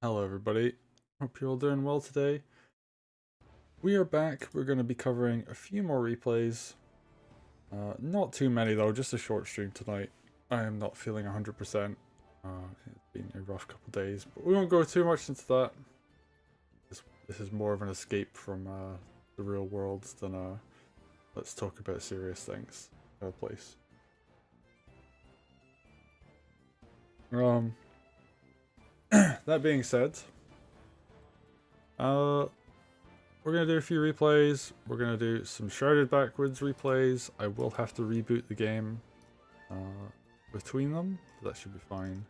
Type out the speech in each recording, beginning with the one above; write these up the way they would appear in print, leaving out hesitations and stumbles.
Hello everybody, hope you're all doing well today. We are back. We're going to be covering a few more replays. Not too many though, just a short stream tonight. I am not feeling 100%. It's been a rough couple days, but we won't go too much into that. This is more of an escape from the real world than let's talk about serious things kind of place. That being said, we're gonna do a few replays. We're gonna do some Shrouded Backwards replays. I will have to reboot the game between them, but that should be fine.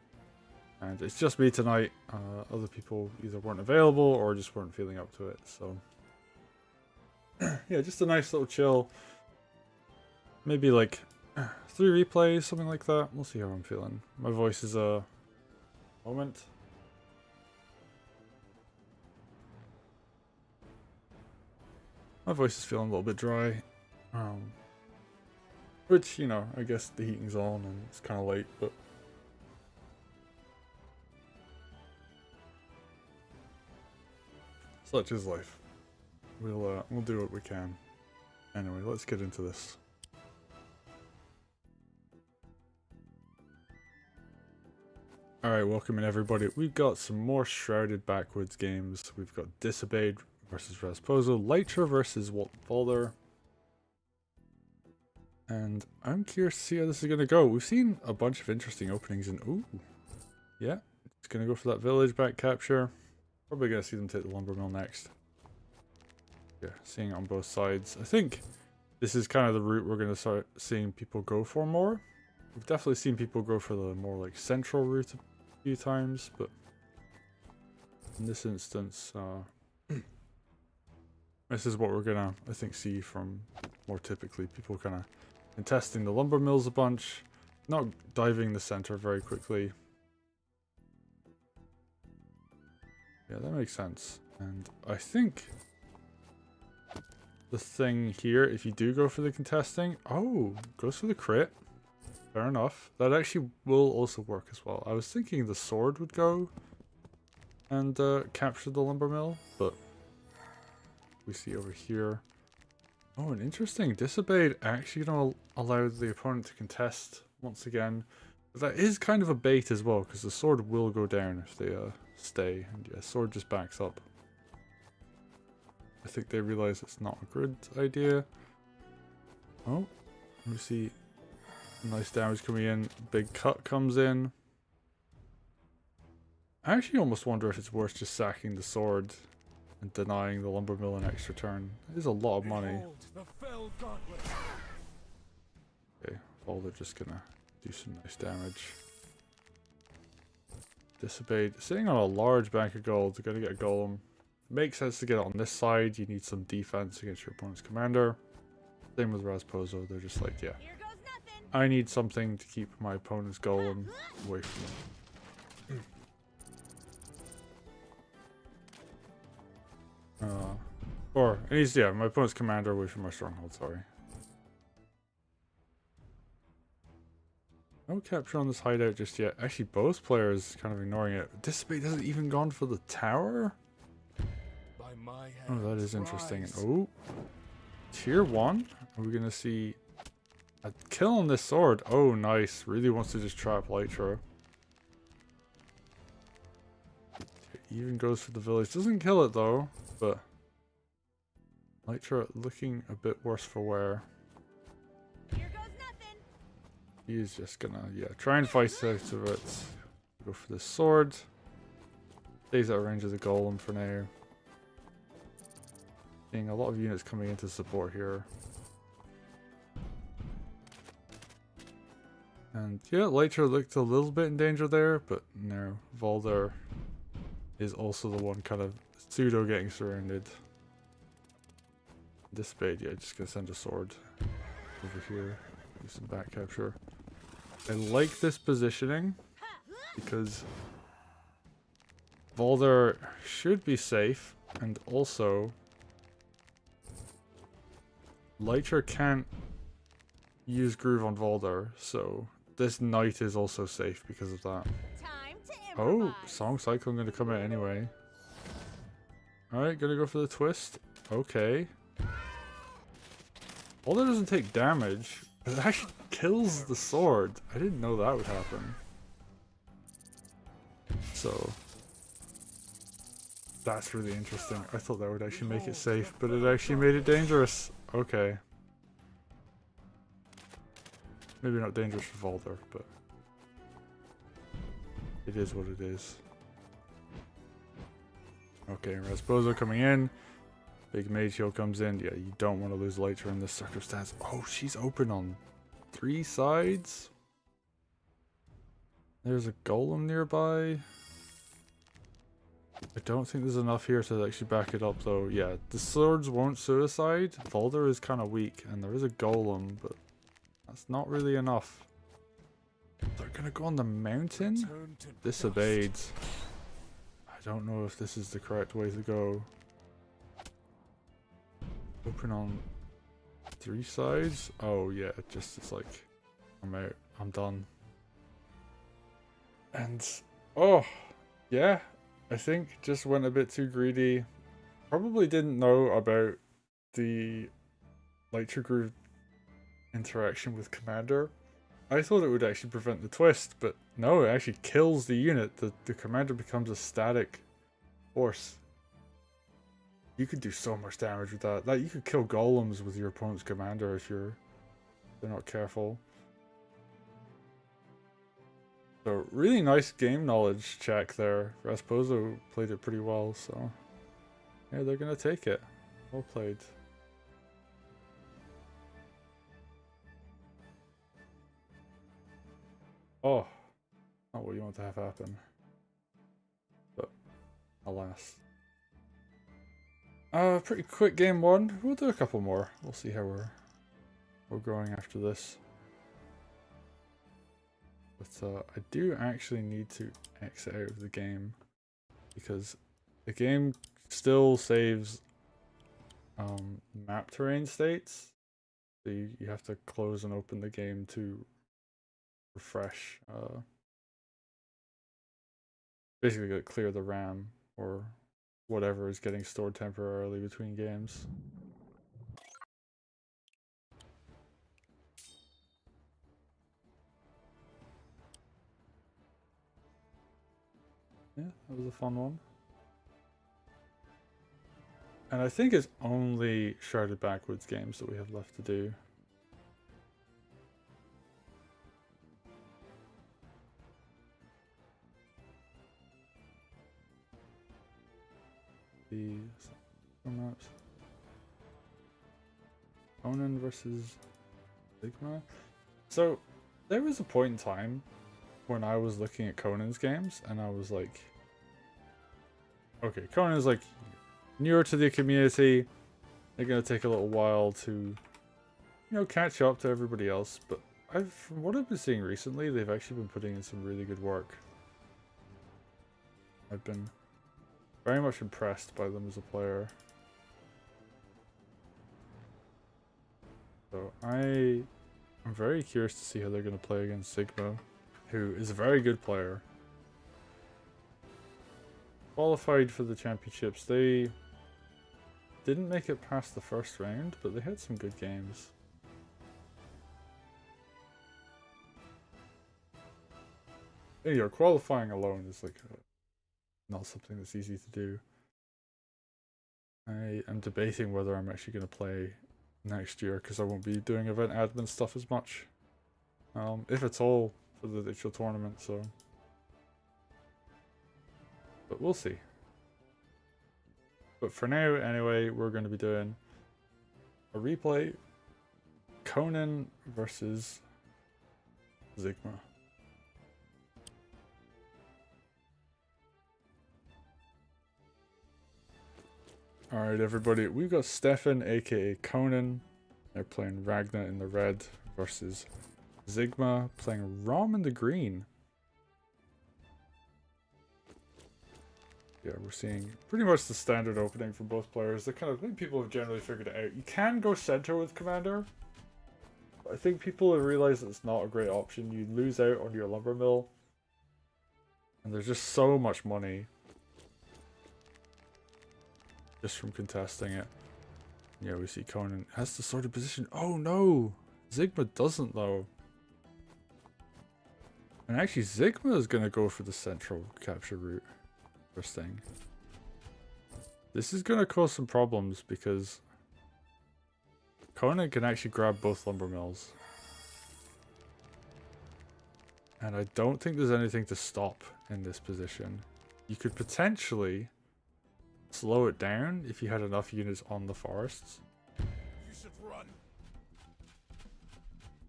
And it's just me tonight. Other people either weren't available or just weren't feeling up to it. So yeah, just a nice little chill. Maybe like 3 replays, something like that. We'll see how I'm feeling. My voice is a moment. My voice is feeling a little bit dry. Which, you know, I guess the heating's on and it's kind of late, but such is life. We'll do what we can. Anyway, let's get into this. Alright, welcome in everybody. We've got some more Shrouded Backwards games. We've got Disobeyed versus Rasposo, Lytra versus Valder. And I'm curious to see how this is going to go. We've seen a bunch of interesting openings and ooh, yeah, it's going to go for that village back capture. Probably going to see them take the lumber mill next. Yeah, seeing it on both sides. I think this is kind of the route we're going to start seeing people go for more. We've definitely seen people go for the more like central route a few times, but in this instance, this is what we're gonna, I think, see from more typically people kind of contesting the lumber mills a bunch, not diving the center very quickly. Yeah, that makes sense. And I think the thing here, if you do go for the contesting, oh, goes for the crit. Fair enough. That actually will also work as well. I was thinking the sword would go and capture the lumber mill, but we see over here. Oh, an interesting. Disobeyed actually going to allow the opponent to contest once again. But that is kind of a bait as well, because the sword will go down if they stay. And yeah, sword just backs up. I think they realize it's not a good idea. Oh, let me see. Nice damage coming in. Big cut comes in. I actually almost wonder if it's worth just sacking the sword and denying the lumber mill an extra turn. It is a lot of money. Okay, well, they're just gonna do some nice damage. Disobeyed. Sitting on a large bank of gold, they're gonna get a golem. Makes sense to get it on this side. You need some defense against your opponent's commander. Same with Rasposo. They're just like, yeah, I need something to keep my opponent's golem away from me. Or, it needs, yeah, my opponent's commander away from my stronghold, sorry. No capture on this hideout just yet. Actually, both players kind of ignoring it. Disobey hasn't even gone for the tower? Oh, that is interesting. Oh, tier 1? Are we going to see a kill on this sword? Oh, nice. Really wants to just trap Lytra. Even goes for the village. Doesn't kill it though, but Lytra looking a bit worse for wear. Here goes nothing. He's just gonna, yeah, try and fight out of it. Go for the sword. Stays out of range of the golem for now. Seeing a lot of units coming into support here. And yeah, Lytra looked a little bit in danger there, but no, Valder is also the one kind of pseudo getting surrounded. Disobeyed, yeah, just gonna send a sword over here. Do some back capture. I like this positioning because Valder should be safe, and also Lytra can't use Groove on Valder, so this knight is also safe because of that. Time to Oh, Song Cyclone gonna come out anyway. Alright, gonna go for the twist. Okay. Although it doesn't take damage, it actually kills the sword. I didn't know that would happen. So that's really interesting. I thought that would actually make it safe, but it actually made it dangerous. Okay. Maybe not dangerous for Valder, but it is what it is. Okay, Rasposo coming in. Big Mage Heal comes in. Yeah, you don't want to lose Lytra in this circumstance. Oh, she's open on 3 sides. There's a Golem nearby. I don't think there's enough here to actually back it up though. Yeah, the swords won't suicide. Valder is kind of weak, and there is a Golem, but that's not really enough. They're gonna go on the mountain? Disobeyed. I don't know if this is the correct way to go. Open on 3 sides? Oh yeah, it's like, I'm out. I'm done. And, oh, yeah. I think just went a bit too greedy. Probably didn't know about the Lytra Groove interaction with Commander. I thought it would actually prevent the twist, but no, it actually kills the unit. The Commander becomes a static force. You could do so much damage with that. Like, you could kill golems with your opponent's Commander if they're not careful. So, really nice game knowledge check there. Rasposo played it pretty well, so yeah, they're gonna take it. Well played. Oh, not what you want to have happen. But, alas. Pretty quick game 1. We'll do a couple more. We'll see how we're going after this. But I do actually need to exit out of the game because the game still saves map terrain states. So you have to close and open the game to refresh. Basically, like, clear the RAM or whatever is getting stored temporarily between games. Yeah, that was a fun one. And I think it's only Sharded Backwoods games that we have left to do. The maps. Conan versus Sigma. So there was a point in time when I was looking at Conan's games and I was like, okay, Conan's like newer to the community. They're gonna take a little while to, you know, catch up to everybody else. But from what I've been seeing recently, they've actually been putting in some really good work. I've been very much impressed by them as a player. So I'm very curious to see how they're going to play against Sigma, who is a very good player. Qualified for the championships. They didn't make it past the first round, but they had some good games. You know, qualifying alone is like not something that's easy to do. I am debating whether I'm actually going to play next year because I won't be doing event admin stuff as much, if at all, for the digital tournament. So, but we'll see. But for now, anyway, we're going to be doing a replay: Conan versus Sigma. Alright everybody, we've got Stefan aka Conan. They're playing Ragna in the red versus Sigma playing Rom in the green. Yeah, we're seeing pretty much the standard opening for both players. I think people have generally figured it out. You can go center with Commander. But I think people have realized that it's not a great option. You lose out on your lumber mill. And there's just so much money just from contesting it. Yeah, we see Conan has the sword in position. Oh no! Sigma doesn't though. And actually Sigma is going to go for the central capture route. First thing. This is going to cause some problems because Conan can actually grab both lumber mills. And I don't think there's anything to stop in this position. You could potentially slow it down if you had enough units on the forests. You should run.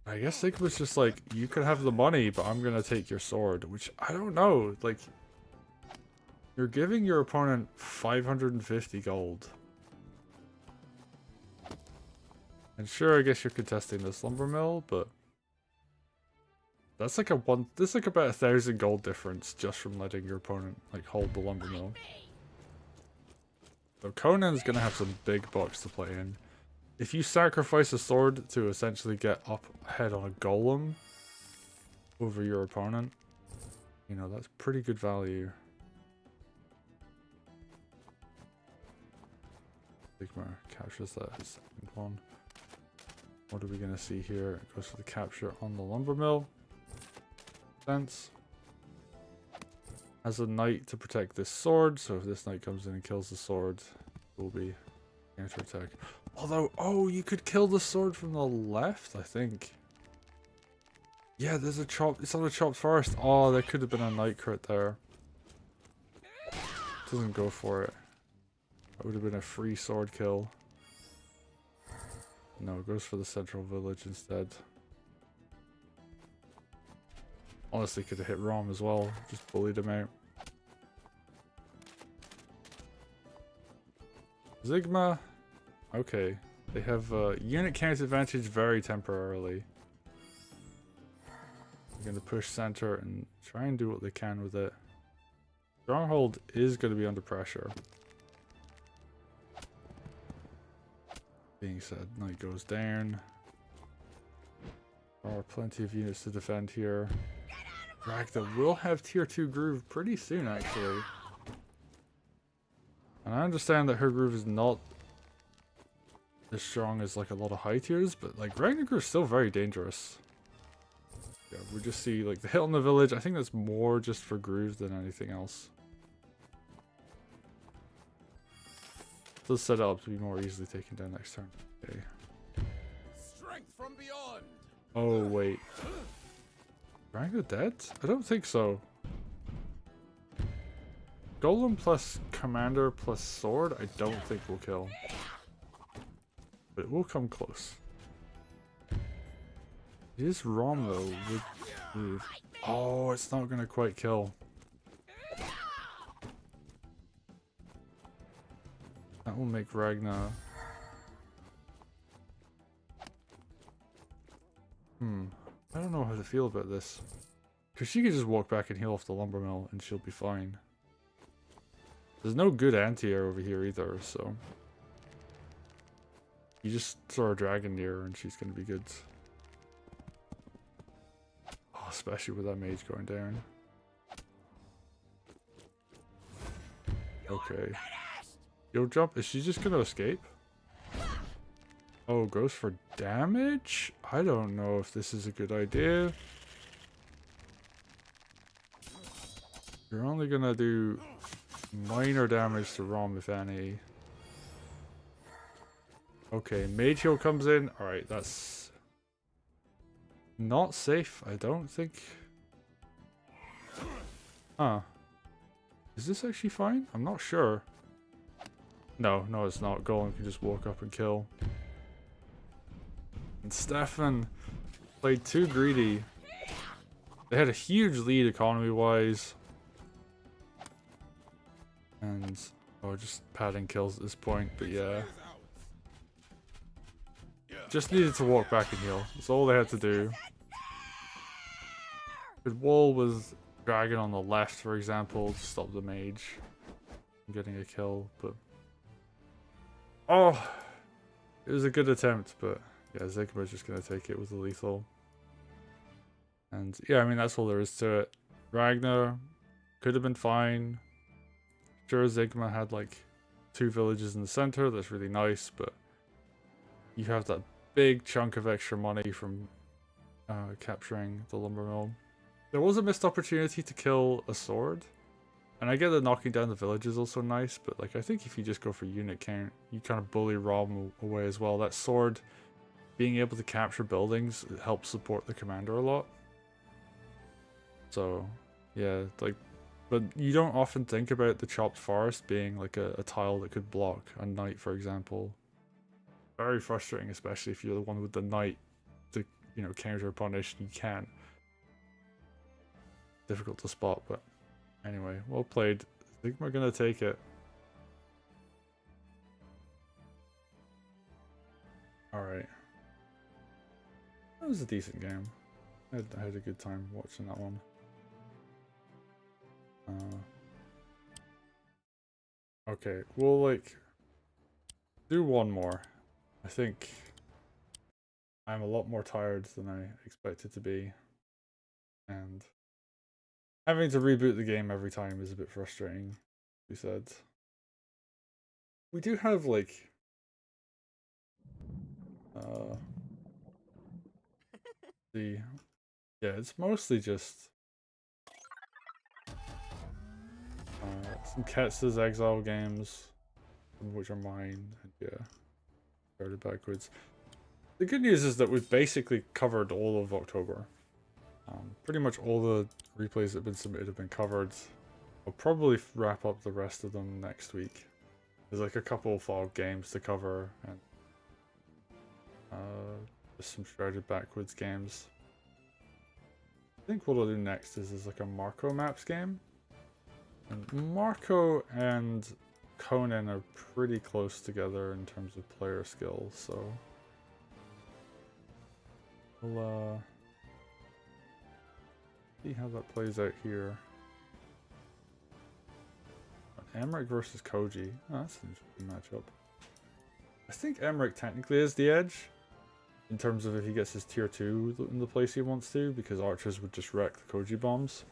I guess Sigma's just like, you can have the money, but I'm gonna take your sword, which I don't know, like, you're giving your opponent 550 gold. And sure, I guess you're contesting this lumber mill, but that's like this like about 1,000 gold difference just from letting your opponent like hold the lumber mill. So Conan's gonna have some big bucks to play in. If you sacrifice a sword to essentially get up ahead on a golem over your opponent, you know, that's pretty good value. Sigma captures that second one. What are we going to see here? It goes for the capture on the lumber mill. Sense. Has a knight to protect this sword, so if this knight comes in and kills the sword, it will be counter-attack. Although, oh, you could kill the sword from the left, I think. Yeah, there's a chop. It's on a chopped forest. Oh, there could have been a knight crit there. Doesn't go for it. That would have been a free sword kill. No, it goes for the central village instead. Honestly, could have hit Rom as well. Just bullied him out. Sigma. Okay. They have unit count advantage very temporarily. They're going to push center and try and do what they can with it. Stronghold is going to be under pressure. Being said, knight goes down. There are plenty of units to defend here. Ragda will have tier 2 groove pretty soon, actually. And I understand that her groove is not as strong as like a lot of high tiers, but like Ragnar is still very dangerous. Yeah, we just see like the hit on the village. I think that's more just for groove than anything else. It does set it up to be more easily taken down next turn. Okay. Strength from beyond. Oh wait. Ragnar dead? I don't think so. Golem plus commander plus sword, I don't think will kill. But it will come close. It is Rom though with groove. Oh, it's not gonna quite kill. That will make Ragnar. I don't know how to feel about this. Because she can just walk back and heal off the lumber mill and she'll be fine. There's no good anti-air over here either, so... You just throw a dragon near her and she's going to be good. Oh, especially with that mage going down. Okay. Yo, jump. Is she just going to escape? Oh, goes for damage? I don't know if this is a good idea. You're only going to do minor damage to Rom, if any. Okay, Mage Heal comes in. Alright, that's not safe, I don't think. Huh. Is this actually fine? I'm not sure. No, it's not. Golem can just walk up and kill. And Stefan played too greedy. They had a huge lead economy-wise. And, oh, just padding kills at this point, but yeah. Just needed to walk back and heal. That's all they had to do. Could wall with dragon on the left, for example, to stop the mage from getting a kill, but... Oh! It was a good attempt, but... Yeah, Sigma's just going to take it with the lethal. And yeah, I mean, that's all there is to it. Ragnar, Could have been fine. Sure, Zigma had like 2 villages in the center. That's really nice, but you have that big chunk of extra money from capturing the lumber mill. There was a missed opportunity to kill a sword. And I get that knocking down the village is also nice, but like I think if you just go for unit count, you kind of bully Rom away as well. That sword, being able to capture buildings, it helps support the commander a lot. So, yeah, like, but you don't often think about the chopped forest being like a tile that could block a knight, for example. Very frustrating, especially if you're the one with the knight to, you know, counter a punish and you can't. Difficult to spot, but anyway, well played. I think we're gonna take it. Alright. That was a decent game. I had a good time watching that one. Okay, we'll like do one more. I think I'm a lot more tired than I expected to be, and having to reboot the game every time is a bit frustrating. We said we do have like yeah, it's mostly just some Ketz's Exile games, some of which are mine, and yeah, started backwards. The good news is that we've basically covered all of October. Pretty much all the replays that have been submitted have been covered. I'll probably wrap up the rest of them next week. There's like a couple of fog games to cover, and just some shredded backwards games. I think what I'll do next is like a Marco maps game. And Marco and Conan are pretty close together in terms of player skill, so we'll see how that plays out here. Emmerich versus Koji. Oh, that's an interesting matchup. I think Emmerich technically is the edge in terms of if he gets his tier 2 in the place he wants to, because archers would just wreck the Koji bombs.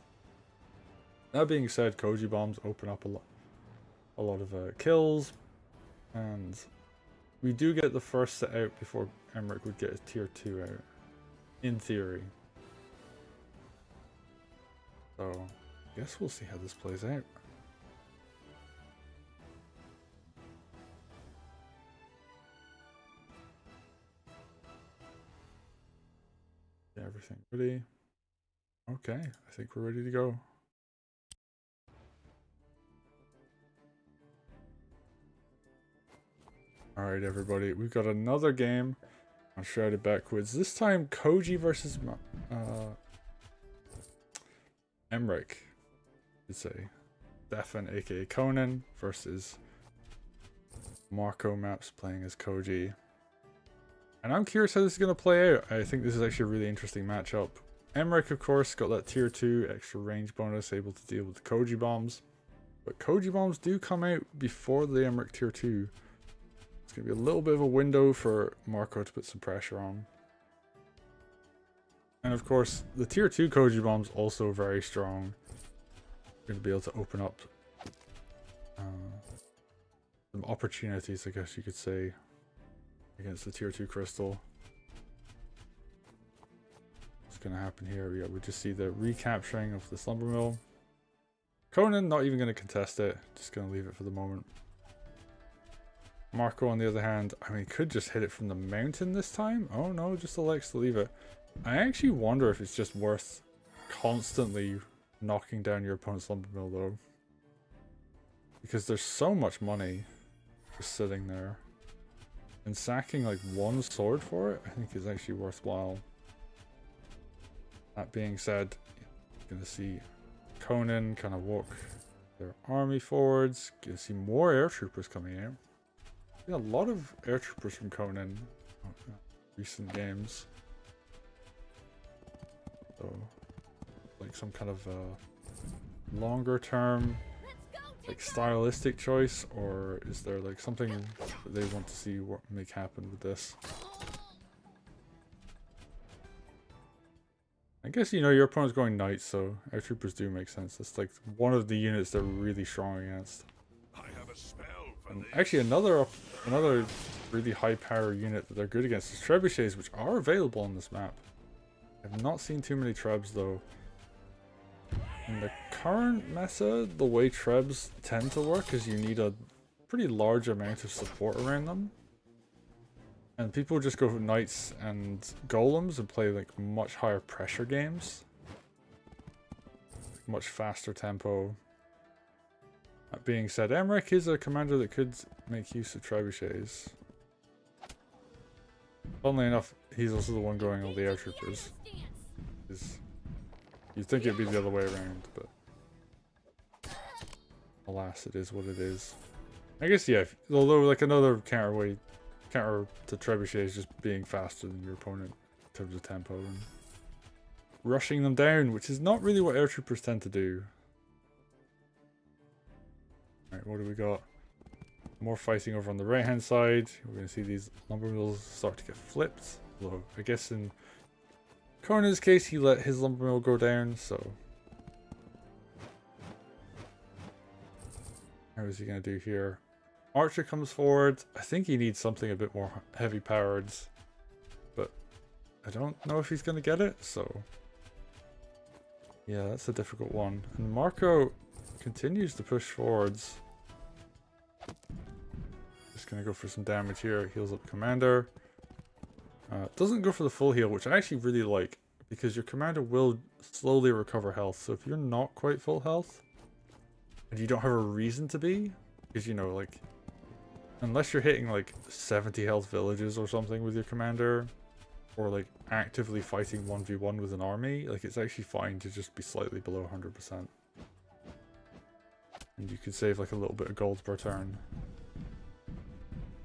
That being said, Koji bombs open up a lot of kills, and we do get the first set out before Emmerich would get his tier 2 out, in theory. So, I guess we'll see how this plays out. Yeah, everything ready. Okay, I think we're ready to go. Alright everybody, we've got another game on Shrouded Backwards. This time Koji versus Emmerich, I'd say. Stefan aka Conan versus Marco Maps playing as Koji. And I'm curious how this is going to play out. I think this is actually a really interesting matchup. Emmerich, of course, got that tier 2 extra range bonus, able to deal with the Koji bombs. But Koji bombs do come out before the Emmerich tier 2. It's going to be a little bit of a window for Marco to put some pressure on. And of course, the tier 2 Koji bombs also very strong. Going to be able to open up some opportunities, I guess you could say, against the tier 2 crystal. What's going to happen here? Yeah, we just see the recapturing of the slumber mill. Conan not even going to contest it, just going to leave it for the moment. Marco, on the other hand, I mean, could just hit it from the mountain this time. Oh no, just elects to leave it. I actually wonder if it's just worth constantly knocking down your opponent's lumber mill though, because there's so much money just sitting there, and sacking like one sword for it I think is actually worthwhile. That being said, you're gonna see Conan kind of walk their army forwards. Gonna see more air troopers coming out. A lot of air troopers from Conan recent games. So like some kind of longer term like stylistic choice, or is there like something that they want to see what make happen with this? I guess, you know, your opponent's going knight, so air troopers do make sense. That's like one of the units they're really strong against. I have a spell for And this. actually, another really high power unit that they're good against is trebuchets, which are available on this map. I've not seen too many trebs though. In the current meta, the way trebs tend to work is you need a pretty large amount of support around them. And people just go for knights and golems and play like much higher pressure games. Much faster tempo. That being said, Emmerich is a commander that could make use of trebuchets. Funnily enough, he's also the one going all the air troopers. You'd think it'd be the other way around, but alas, it is what it is. I guess, yeah, although like another counter to trebuchet is just being faster than your opponent in terms of tempo and rushing them down, which is not really what air troopers tend to do. Alright, what do we got? More fighting over on the right hand side. We're going to see these lumber mills start to get flipped. Although, I guess in Conan's case, he let his lumber mill go down, so how is he going to do here? Archer comes forward. I think he needs something a bit more heavy powered, but I don't know if he's going to get it, so yeah, that's a difficult one. And Marco continues to push forwards. Just going to go for some damage here. Heals up Commander. Doesn't go for the full heal, which I actually really like, because your Commander will slowly recover health. So if you're not quite full health, and you don't have a reason to be, because, you know, like, unless you're hitting like 70 health villages or something with your Commander, or like actively fighting 1v1 with an army, like it's actually fine to just be slightly below 100%. And you could save like a little bit of gold per turn.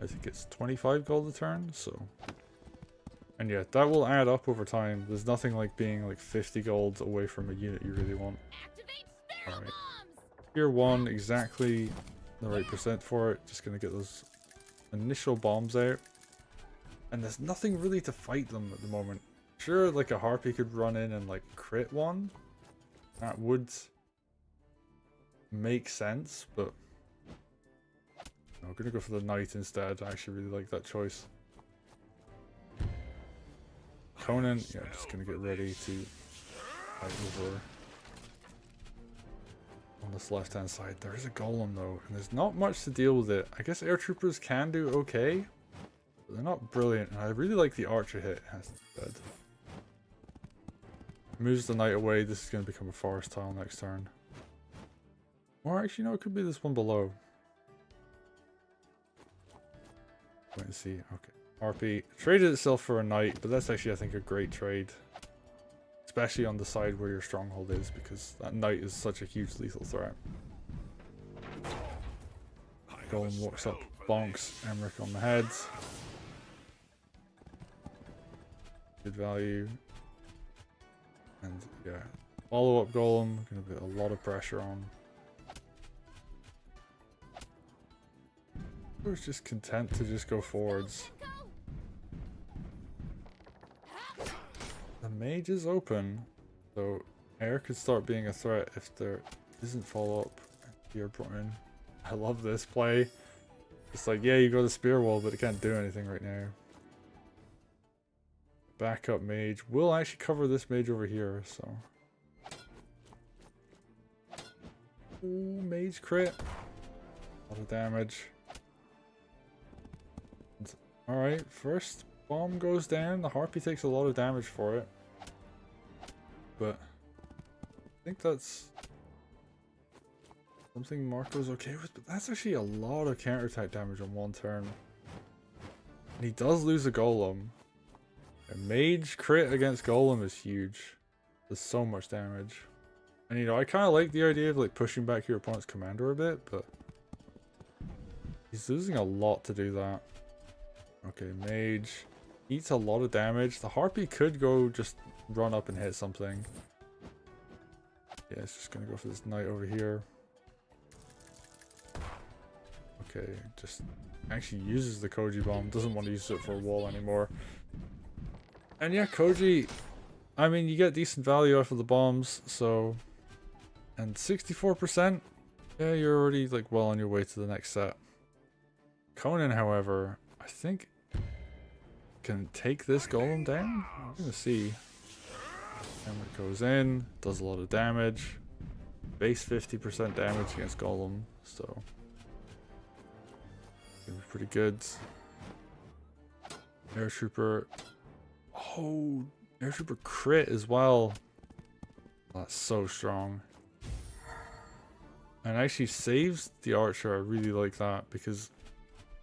I think it's 25 gold a turn, so. And yeah, that will add up over time. There's nothing like being like 50 gold away from a unit you really want. Alright. Tier 1, exactly the right percent for it. Just gonna get those initial bombs out. And there's nothing really to fight them at the moment. Sure, like a Harpy could run in and like crit one. That would make sense, but I'm gonna go for the knight instead. I actually really like that choice. Conan, yeah, just gonna get ready to fight over on this left hand side. There is a golem though, and there's not much to deal with it. I guess air troopers can do okay, but they're not brilliant, and I really like the archer hit. Dead. Moves the knight away. This is going to become a forest tile next turn. Or actually, no, it could be this one below. Wait and see. Okay. RP traded itself for a knight, but that's actually, I think, a great trade. Especially on the side where your stronghold is, because that knight is such a huge lethal threat. Golem walks up, bonks Emmerich on the head. Good value. And yeah, follow up golem, gonna put a lot of pressure on. I was just content to just go forwards. The mage is open, so air could start being a threat if there isn't follow up here brought in. I love this play. It's like, yeah, you got a spear wall, but it can't do anything right now. Backup mage. We'll actually cover this mage over here, so. Ooh, mage crit. A lot of damage. Alright, first bomb goes down. The Harpy takes a lot of damage for it. But I think that's something Marco's okay with. But that's actually a lot of counterattack damage on one turn. And he does lose a golem. A mage crit against golem is huge. There's so much damage. And you know, I kind of like the idea of like pushing back your opponent's commander a bit, but he's losing a lot to do that. Okay, mage eats a lot of damage. The Harpy could go just run up and hit something. Yeah, it's just gonna go for this knight over here. Okay, just actually uses the Koji bomb. Doesn't want to use it for a wall anymore. And yeah, Koji, I mean, you get decent value off of the bombs, so... And 64%? Yeah, you're already, like, well on your way to the next set. Conan, however, I think... can take this golem down? I'm gonna see. Hammer goes in, does a lot of damage. Base 50% damage against golem, so... gonna be pretty good. Air Trooper... Oh! Air Trooper crit as well. That's so strong. And actually saves the archer. I really like that because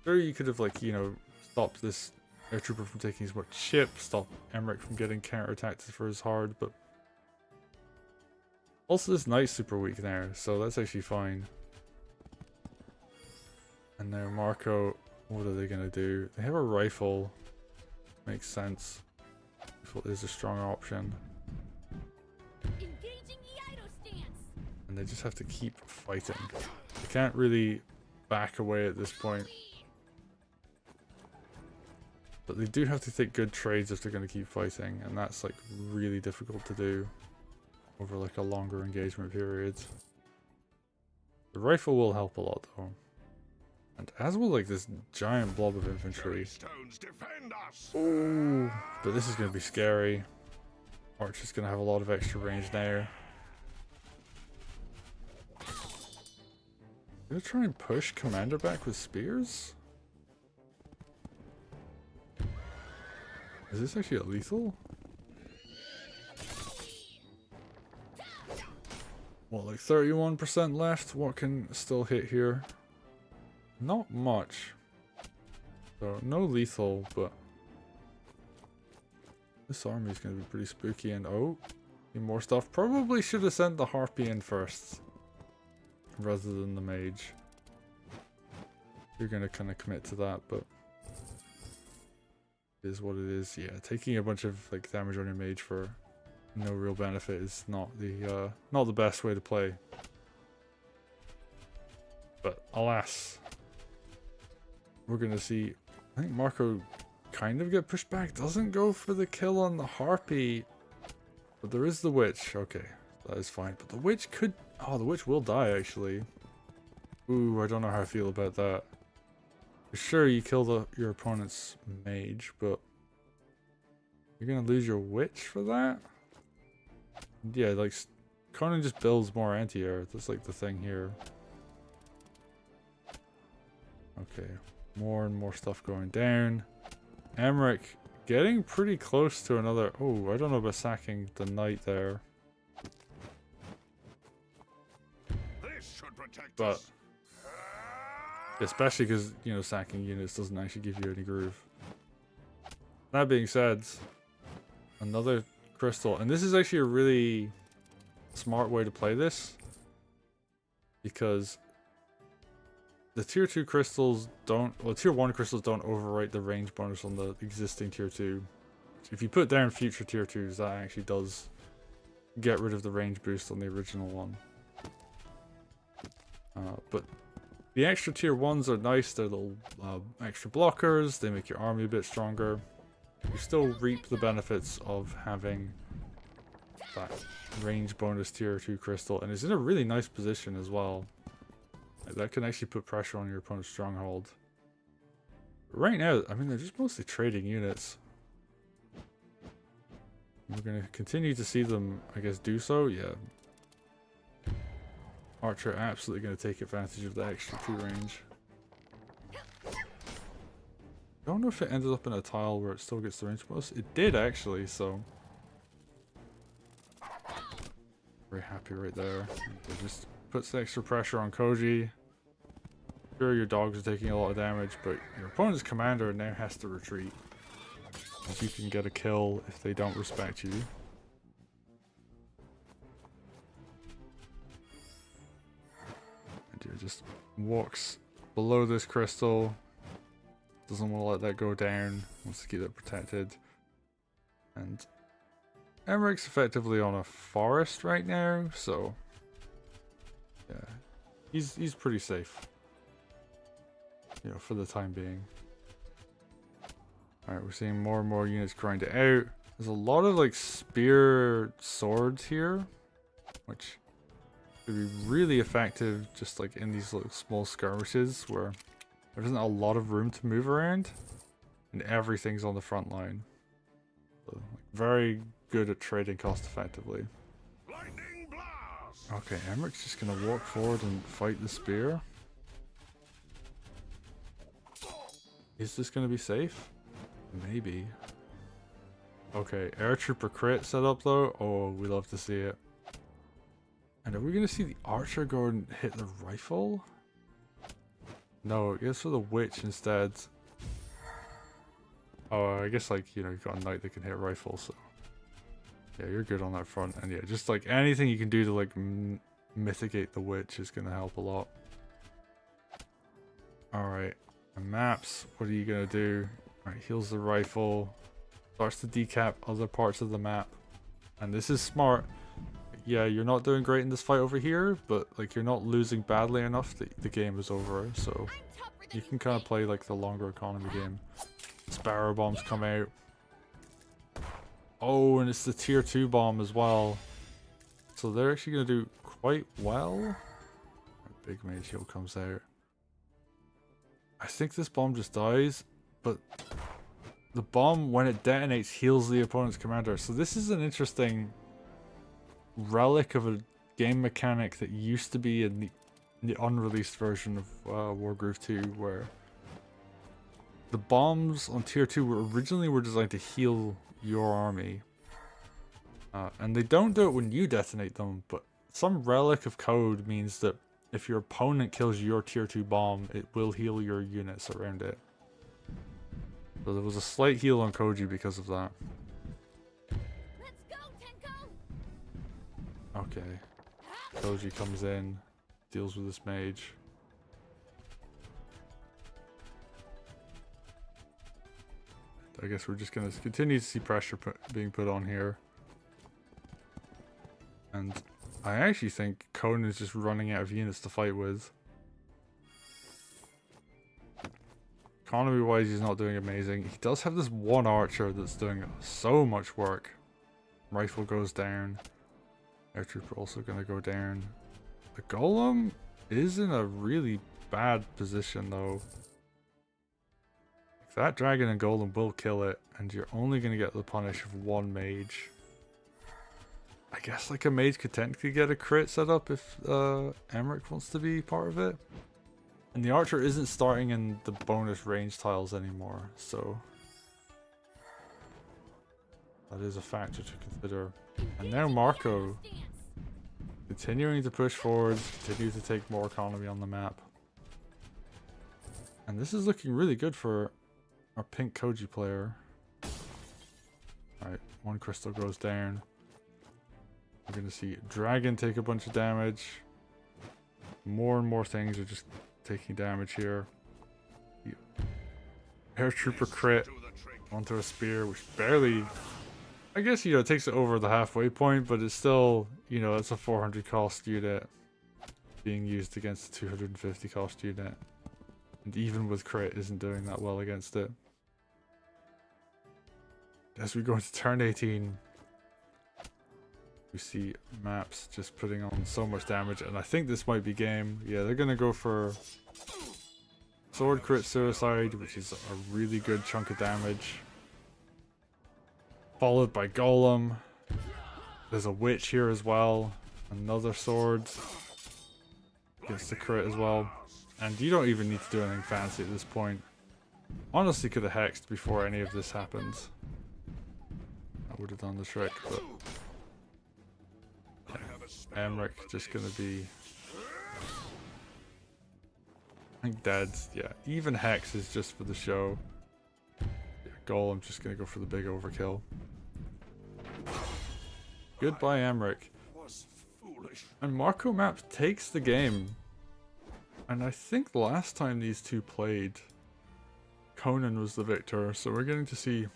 sure you could have, like, you know, stopped this Air Trooper from taking as much chip, stop Emmerich from getting counterattacked for as hard, but also this knight's super weak now, so that's actually fine. And now Marco, what are they gonna do? They have a rifle. Makes sense. Rifle is a strong option. And they just have to keep fighting. They can't really back away at this point. But they do have to take good trades if they're going to keep fighting, and that's like really difficult to do over like a longer engagement period. The rifle will help a lot though. And as will like this giant blob of infantry. Oh, but this is going to be scary. Archer's going to have a lot of extra range now. Gonna try and push Commander back with spears? Is this actually a lethal? Well, like 31% left. What can still hit here? Not much. So, no lethal, but this army is going to be pretty spooky. And oh, need more stuff. Probably should have sent the Harpy in first rather than the mage. You're going to kind of commit to that, but it is what it is. Yeah, taking a bunch of like damage on your mage for no real benefit is not the best way to play. But alas, we're gonna see. I think Marco kind of get pushed back. Doesn't go for the kill on the Harpy, but there is the witch. Okay, that is fine. But the witch could. Oh, the witch will die actually. Ooh, I don't know how I feel about that. For sure, you kill your opponent's mage, but you're gonna lose your witch for that. Yeah, like Conan just builds more anti-air. That's like the thing here. Okay, more and more stuff going down. Emmerich getting pretty close to another. Oh, I don't know about sacking the knight there. This should protect But us. especially because, you know, sacking units doesn't actually give you any groove. That being said, another crystal, and this is actually a really smart way to play this because the tier 2 crystals don't, well, tier 1 crystals don't overwrite the range bonus on the existing tier 2. If you put down future tier 2s, that actually does get rid of the range boost on the original one. But the extra tier 1s are nice. They're little extra blockers. They make your army a bit stronger. You still reap the benefits of having that range bonus tier 2 crystal, and it's in a really nice position as well. Like, that can actually put pressure on your opponent's stronghold. But right now, I mean, they're just mostly trading units. We're going to continue to see them, I guess, do so. Yeah. Archer absolutely going to take advantage of the extra 2 range. I don't know if it ended up in a tile where it still gets the range bonus. It did actually, so very happy right there. It just puts the extra pressure on Koji. Sure, your dogs are taking a lot of damage, but your opponent's commander now has to retreat. If you can get a kill if they don't respect you. And he just walks below this crystal. Doesn't want to let that go down. Wants to keep it protected. And Emmerich's effectively on a forest right now, so yeah, he's pretty safe, you know, for the time being. All right, we're seeing more and more units grind it out. There's a lot of like spear swords here, which could be really effective just like in these little small skirmishes where there isn't a lot of room to move around and everything's on the front line. So, like, very good at trading cost effectively. Lightning blast. Okay, Emmerich's just gonna walk forward and fight the spear. Is this gonna be safe? Maybe. Okay, air trooper crit set up though. Oh, we love to see it. And are we gonna see the archer go and hit the rifle? No, it goes for the witch instead. Oh, I guess like, you know, you've got a knight that can hit rifles, so. Yeah, you're good on that front. And yeah, just like anything you can do to like mitigate the witch is gonna help a lot. Alright, maps, what are you gonna do? Alright, heals the rifle. Starts to decap other parts of the map. And this is smart. Yeah, you're not doing great in this fight over here, but like you're not losing badly enough that the game is over, so you can kind of play like the longer economy game. Sparrow bombs come out. Oh, and it's the tier 2 bomb as well. So they're actually going to do quite well. Big mage shield comes out. I think this bomb just dies, but the bomb, when it detonates, heals the opponent's commander. So this is an interesting relic of a game mechanic that used to be in the unreleased version of Wargroove 2, where the bombs on tier 2 were originally designed to heal your army. And they don't do it when you detonate them, but some relic of code means that if your opponent kills your tier 2 bomb, it will heal your units around it. So there was a slight heal on Koji because of that. Let's go, Tenko! Okay. Koji comes in, deals with this mage. I guess we're just going to continue to see pressure being put on here. And I actually think Conan is just running out of units to fight with. Economy wise, he's not doing amazing. He does have this one archer that's doing so much work. Rifle goes down. Air trooper also going to go down. The golem is in a really bad position though. That dragon and golem will kill it, and you're only going to get the punish of one mage. I guess like a mage could technically get a crit set up if Emmerich wants to be part of it. And the archer isn't starting in the bonus range tiles anymore, so that is a factor to consider. And now Marco, continuing to push forward, continue to take more economy on the map. And this is looking really good for our pink Koji player. Alright, one crystal goes down. We're gonna see dragon take a bunch of damage. More and more things are just taking damage here. Air trooper crit onto a spear, which barely, I guess, you know, it takes it over the halfway point, but it's still, you know, it's a 400 cost unit being used against a 250 cost unit. And even with crit, isn't doing that well against it. As we go into turn 18, we see maps just putting on so much damage, and I think this might be game. Yeah, they're gonna go for sword crit suicide, which is a really good chunk of damage, followed by golem. There's a witch here as well, another sword gets the crit as well, and you don't even need to do anything fancy at this point. Honestly, could have hexed before any of this happens. I would have done the trick, but yeah. Emmerich just gonna be, I think dead. Yeah, even hex is just for the show. Yeah, Golem's just gonna go for the big overkill. Goodbye, Emmerich. And Marco Maps takes the game. And I think the last time these two played, Conan was the victor, so we're getting to see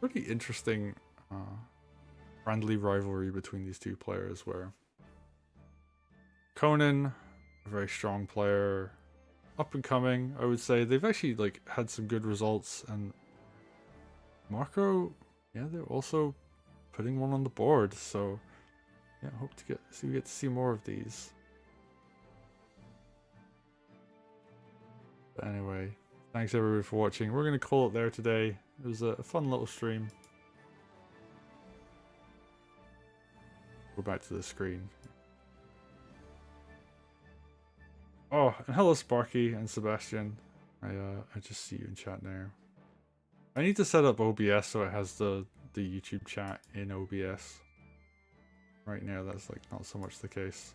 pretty interesting friendly rivalry between these two players, where Conan, a very strong player, up and coming, I would say. They've actually like had some good results, and Marco yeah, they're also putting one on the board. So yeah, hope to get to see more of these. But anyway, thanks everybody for watching. We're gonna call it there today. It was a fun little stream. Go back to the screen. Oh, and hello Sparky and Sebastian. I just see you in chat now. I need to set up OBS so it has the YouTube chat in OBS. Right now that's like not so much the case.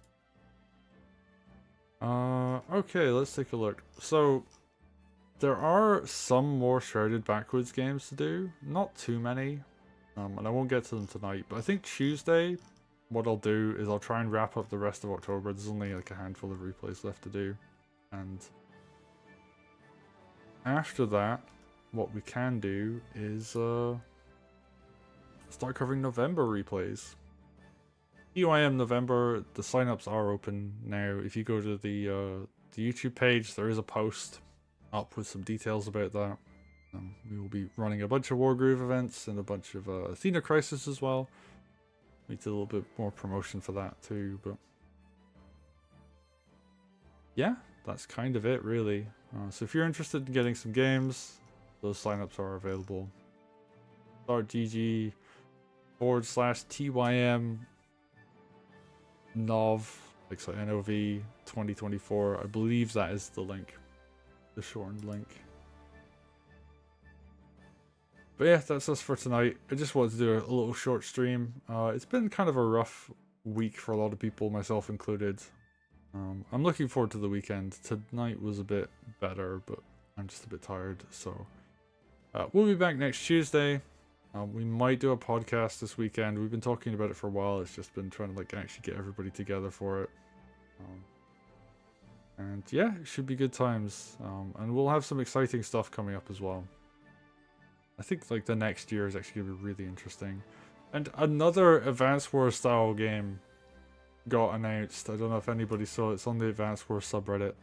Okay, let's take a look. So there are some more Shrouded Backwoods games to do. Not too many. And I won't get to them tonight, but I think Tuesday what I'll do is I'll try and wrap up the rest of October. There's only like a handful of replays left to do. And after that, what we can do is start covering November replays. EYM November, the signups are open now. If you go to the YouTube page, there is a post up with some details about that. We will be running a bunch of Wargroove events and a bunch of Athena Crisis as well. We did a little bit more promotion for that too, but yeah, that's kind of it really. So if you're interested in getting some games, those signups are available. startgg/TYM NOV, like so NOV 2024. I believe that is the link, the shortened link. But yeah, that's us for tonight. I just wanted to do a little short stream. It's been kind of a rough week for a lot of people, myself included. I'm looking forward to the weekend. Tonight was a bit better, but I'm just a bit tired. So we'll be back next Tuesday. We might do a podcast this weekend. We've been talking about it for a while. It's just been trying to like actually get everybody together for it. And yeah, it should be good times. And we'll have some exciting stuff coming up as well. I think like the next year is actually going to be really interesting. And another Advance Wars style game got announced. I don't know if anybody saw it. It's on the Advance Wars subreddit.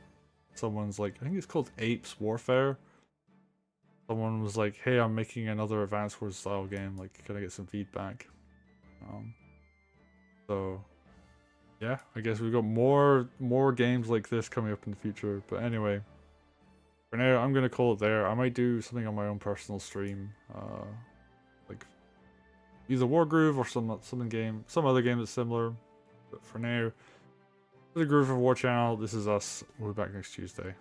Someone's like, I think it's called Apes Warfare. Someone was like, hey, I'm making another Advance Wars style game. Like, can I get some feedback? So yeah, I guess we've got more games like this coming up in the future. But anyway, for now, I'm gonna call it there. I might do something on my own personal stream, like either Wargroove or some other game that's similar. But for now, for the Groove of War channel, this is us. We'll be back next Tuesday.